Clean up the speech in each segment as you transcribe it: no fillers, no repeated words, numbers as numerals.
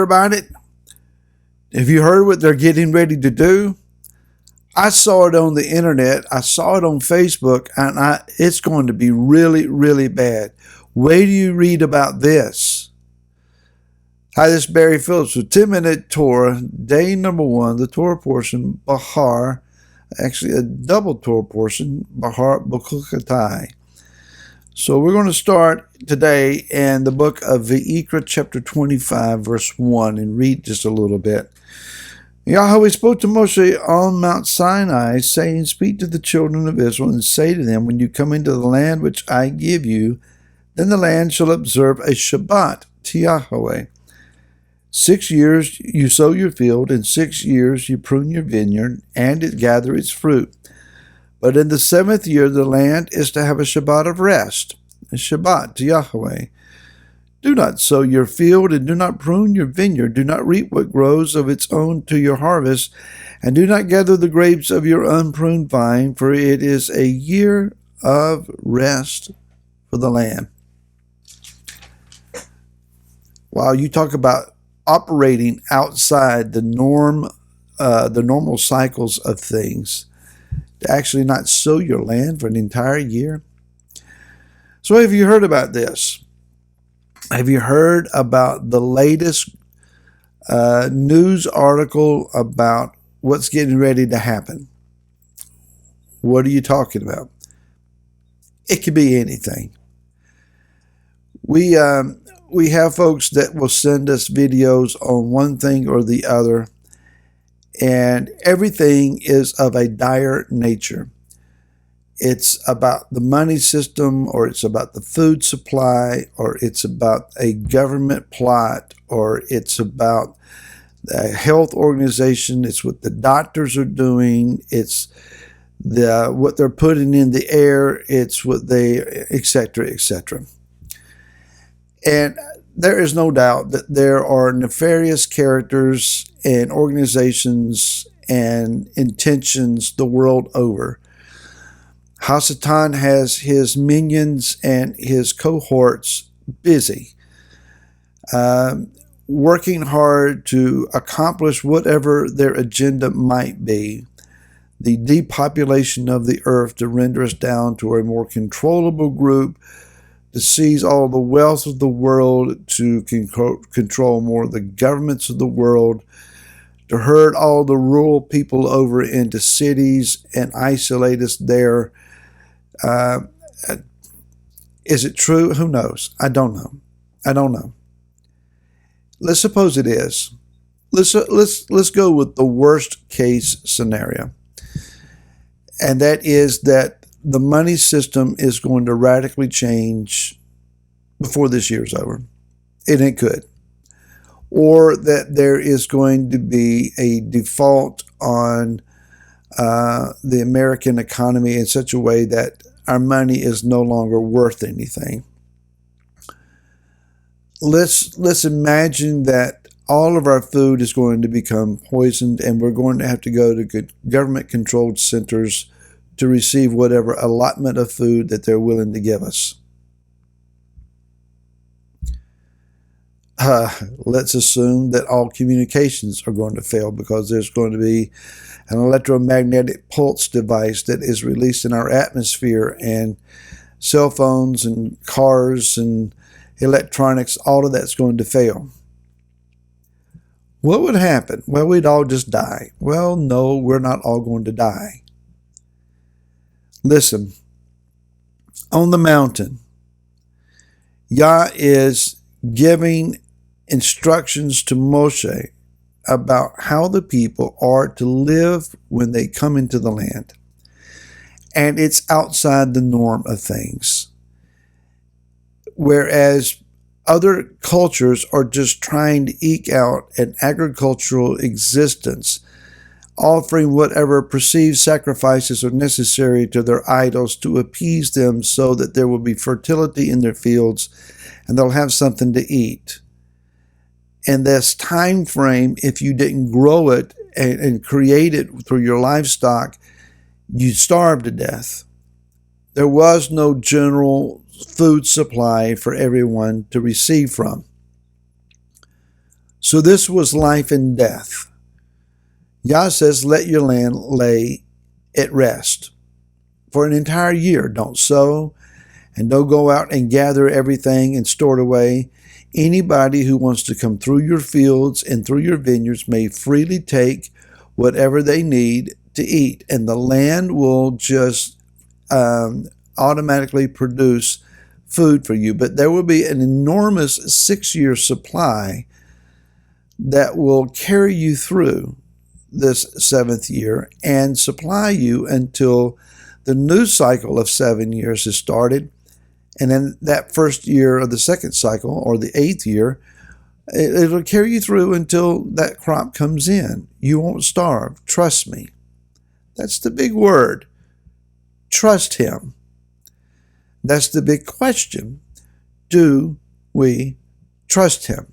about it? Have you heard what they're getting ready to do? I saw it on the internet. I saw it on Facebook, and it's going to be really, really bad. Wait till you read about this. Hi, this is Barry Phillips with 10-Minute Torah, day number 1, the Torah portion, Bahar, actually a double Torah portion, Bahar Bukukatai. So we're going to start today in the book of Vayikra, chapter 25, verse 1, and read just a little bit. Yahweh spoke to Moshe on Mount Sinai, saying, Speak to the children of Israel, and say to them, When you come into the land which I give you, then the land shall observe a Shabbat to Yahweh. 6 years you sow your field, and 6 years you prune your vineyard, and it gather its fruit. But in the 7th year the land is to have a Shabbat of rest, a Shabbat to Yahweh. Do not sow your field, and do not prune your vineyard. Do not reap what grows of its own to your harvest, and do not gather the grapes of your unpruned vine, for it is a year of rest for the land. Wow, you talk about operating outside the normal cycles of things, to actually not sow your land for an entire year. So have you heard about this? Have you heard about the latest news article about what's getting ready to happen? What are you talking about? It could be anything. We have folks that will send us videos on one thing or the other, and everything is of a dire nature. It's about the money system, or it's about the food supply, or it's about a government plot, or it's about a health organization. It's what the doctors are doing. It's what they're putting in the air. It's what they, etc., etc. And there is no doubt that there are nefarious characters and organizations and intentions the world over. Hasatan has his minions and his cohorts busy, working hard to accomplish whatever their agenda might be. The depopulation of the earth to render us down to a more controllable group, to seize all the wealth of the world, to control more of the governments of the world, to herd all the rural people over into cities and isolate us there. Is it true? Who knows? I don't know. Let's suppose it is. Let's go with the worst case scenario. And that is that the money system is going to radically change before this year's over. And it could. Or that there is going to be a default on the American economy in such a way that our money is no longer worth anything. Let's imagine that all of our food is going to become poisoned, and we're going to have to go to government-controlled centers to receive whatever allotment of food that they're willing to give us. Let's assume that all communications are going to fail, because there's going to be an electromagnetic pulse device that is released in our atmosphere, and cell phones and cars and electronics, all of that's going to fail. What would happen? Well, we'd all just die. Well, no, we're not all going to die. Listen, on the mountain, Yah is giving instructions to Moshe about how the people are to live when they come into the land. And it's outside the norm of things. Whereas other cultures are just trying to eke out an agricultural existence, offering whatever perceived sacrifices are necessary to their idols to appease them so that there will be fertility in their fields and they'll have something to eat. In this time frame, if you didn't grow it and create it through your livestock, you'd starve to death. There was no general food supply for everyone to receive from. So this was life and death. Yah says, let your land lay at rest for an entire year. Don't sow and don't go out and gather everything and store it away. Anybody who wants to come through your fields and through your vineyards may freely take whatever they need to eat, and the land will just automatically produce food for you. But there will be an enormous 6-year supply that will carry you through this 7th year and supply you until the new cycle of 7 years is started. And then that first year of the second cycle, or the 8th year, it'll carry you through until that crop comes in. You won't starve. Trust me. That's the big word. Trust him. That's the big question. Do we trust him?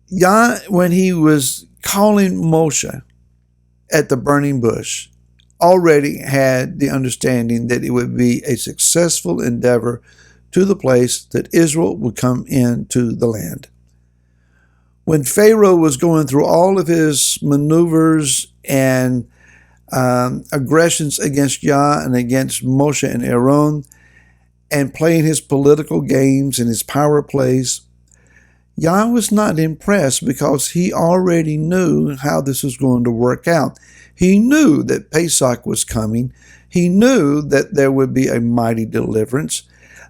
Yah, when he was calling Moshe at the burning bush, already had the understanding that it would be a successful endeavor to the place that Israel would come into the land. When Pharaoh was going through all of his maneuvers and aggressions against Yah and against Moshe and Aaron, and playing his political games and his power plays, Yah was not impressed because he already knew how this was going to work out. He knew that Pesach was coming. He knew that there would be a mighty deliverance.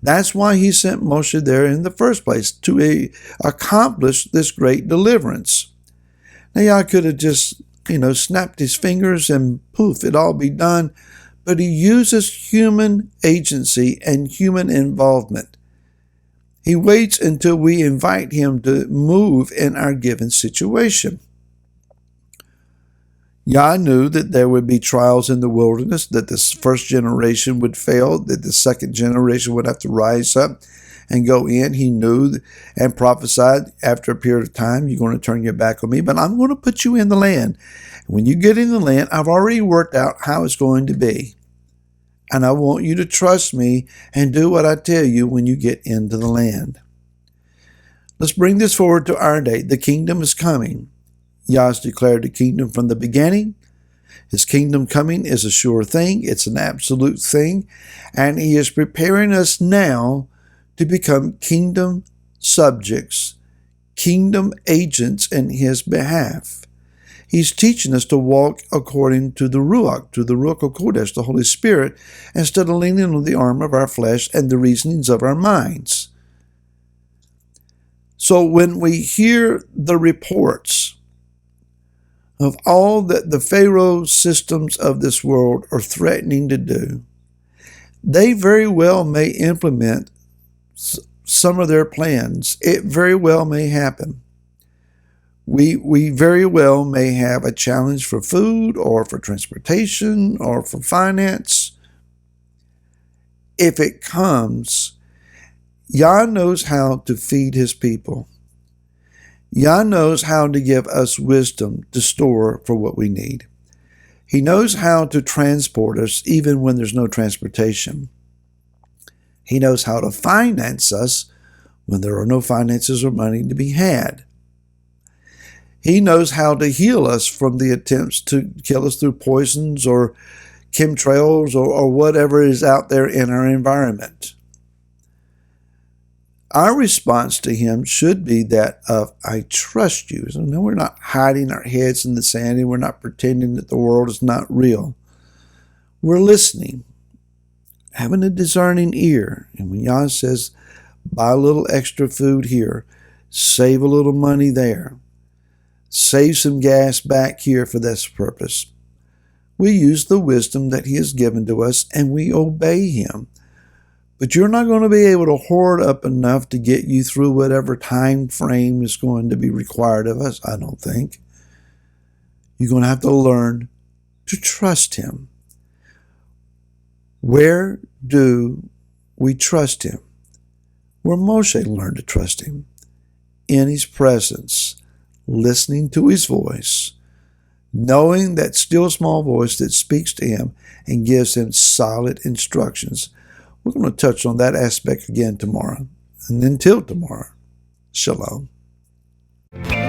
That's why he sent Moshe there in the first place, to accomplish this great deliverance. Now, Yah could have just, snapped his fingers and poof, it'd all be done. But he uses human agency and human involvement. He waits until we invite him to move in our given situation. Yah knew that there would be trials in the wilderness, that the first generation would fail, that the second generation would have to rise up and go in. He knew and prophesied, after a period of time, you're going to turn your back on me, but I'm going to put you in the land. When you get in the land, I've already worked out how it's going to be. And I want you to trust me and do what I tell you when you get into the land. Let's bring this forward to our day. The kingdom is coming. Yah's declared the kingdom from the beginning. His kingdom coming is a sure thing. It's an absolute thing. And he is preparing us now to become kingdom subjects, kingdom agents in his behalf. He's teaching us to walk according to the Ruach HaKodesh, the Holy Spirit, instead of leaning on the arm of our flesh and the reasonings of our minds. So when we hear the reports of all that the Pharaoh systems of this world are threatening to do, they very well may implement some of their plans. It very well may happen. We very well may have a challenge for food or for transportation or for finance. If it comes, Yah knows how to feed his people. Yah knows how to give us wisdom to store for what we need. He knows how to transport us even when there's no transportation. He knows how to finance us when there are no finances or money to be had. He knows how to heal us from the attempts to kill us through poisons or chemtrails or whatever is out there in our environment. Our response to him should be that of, I trust you. So no, we're not hiding our heads in the sand and we're not pretending that the world is not real. We're listening, having a discerning ear. And when Yah says, buy a little extra food here, save a little money there, save some gas back here for this purpose, we use the wisdom that he has given to us and we obey him. But you're not going to be able to hoard up enough to get you through whatever time frame is going to be required of us, I don't think. You're going to have to learn to trust him. Where do we trust him? Where Moshe learned to trust him. In his presence, listening to his voice, knowing that still small voice that speaks to him and gives him solid instructions. We're going to touch on that aspect again tomorrow. And until tomorrow, shalom. you.